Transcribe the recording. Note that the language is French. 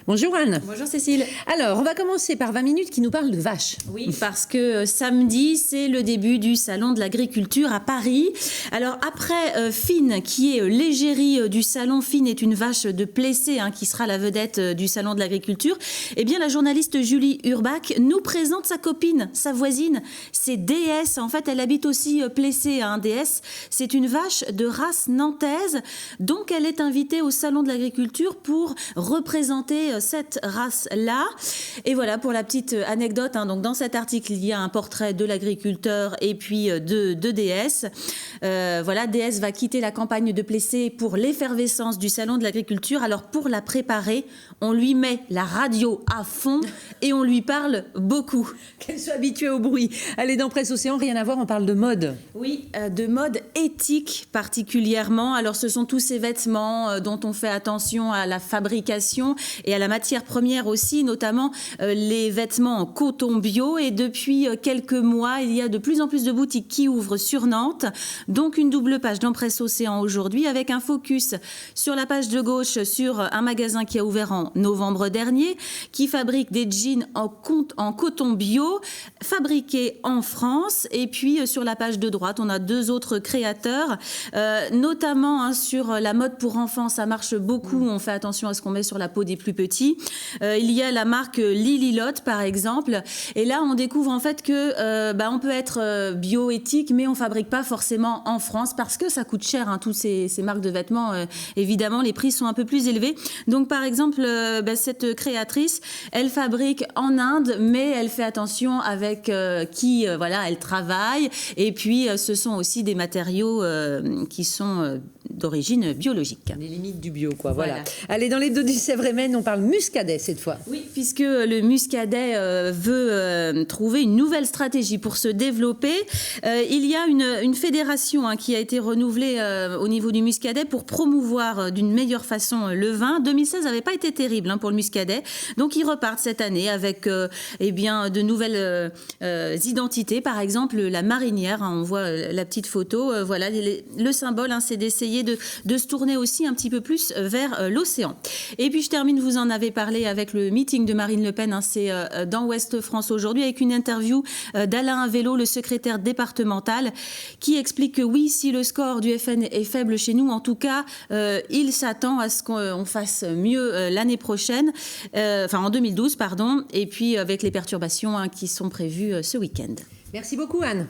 Bonjour Anne. Bonjour Cécile. Alors, on va commencer par 20 minutes qui nous parlent de vaches. Oui, parce que samedi, c'est le début du Salon de l'Agriculture à Paris. Alors après Fine, qui est l'égérie du salon, Fine est une vache de Plessé qui sera la vedette du Salon de l'Agriculture, eh bien la journaliste Julie Urbach nous présente sa copine, sa voisine, c'est DS. En fait, elle habite aussi Plessé, DS. C'est une vache de race nantaise, donc elle est invitée au Salon de l'Agriculture pour représenter cette race-là. Et voilà, pour la petite anecdote, donc dans cet article, il y a un portrait de l'agriculteur et puis de DS. Voilà, DS va quitter la campagne de Plessé pour l'effervescence du Salon de l'Agriculture. Alors pour la préparer, on lui met la radio à fond et on lui parle beaucoup. Qu'elle soit habituée au bruit. Allez, dans Presse Océan, rien à voir, on parle de mode. Oui, de mode éthique particulièrement. Alors ce sont tous ces vêtements dont on fait attention à la fabrication et à la matière première aussi, notamment les vêtements en coton bio. Et depuis quelques mois, il y a de plus en plus de boutiques qui ouvrent sur Nantes. Donc une double page dans Presse Océan aujourd'hui avec un focus sur la page de gauche sur un magasin qui a ouvert en novembre dernier, qui fabrique des jeans en coton bio, fabriqués en France. Et puis sur la page de droite, on a deux autres créateurs, notamment sur la mode pour enfants. Ça marche beaucoup, on fait attention à ce qu'on met sur la peau des plus petits. Il y a la marque Lililotte par exemple, et là on découvre en fait que on peut être bioéthique, mais on fabrique pas forcément en France parce que ça coûte cher, toutes ces marques de vêtements, évidemment les prix sont un peu plus élevés. Donc par exemple cette créatrice, elle fabrique en Inde, mais elle fait attention avec qui elle travaille, et puis ce sont aussi des matériaux qui sont d'origine biologique. Les limites du bio, quoi. Voilà. Allez, dans l'hebdo du Sèvres-et-Maine, on parle muscadet cette fois. Oui, puisque le muscadet veut trouver une nouvelle stratégie pour se développer. Il y a une fédération qui a été renouvelée au niveau du muscadet pour promouvoir d'une meilleure façon le vin. 2016 n'avait pas été terrible pour le muscadet, donc ils repartent cette année avec de nouvelles identités. Par exemple, la marinière, on voit la petite photo. Voilà, le symbole, c'est d'essayer de se tourner aussi un petit peu plus vers l'océan. Et puis je termine, vous en avez parlé avec le meeting de Marine Le Pen, c'est dans Ouest France aujourd'hui, avec une interview d'Alain Vélo, le secrétaire départemental, qui explique que oui, si le score du FN est faible chez nous, en tout cas, il s'attend à ce qu'on fasse mieux l'année prochaine, en 2012, pardon, et puis avec les perturbations qui sont prévues ce week-end. Merci beaucoup Anne.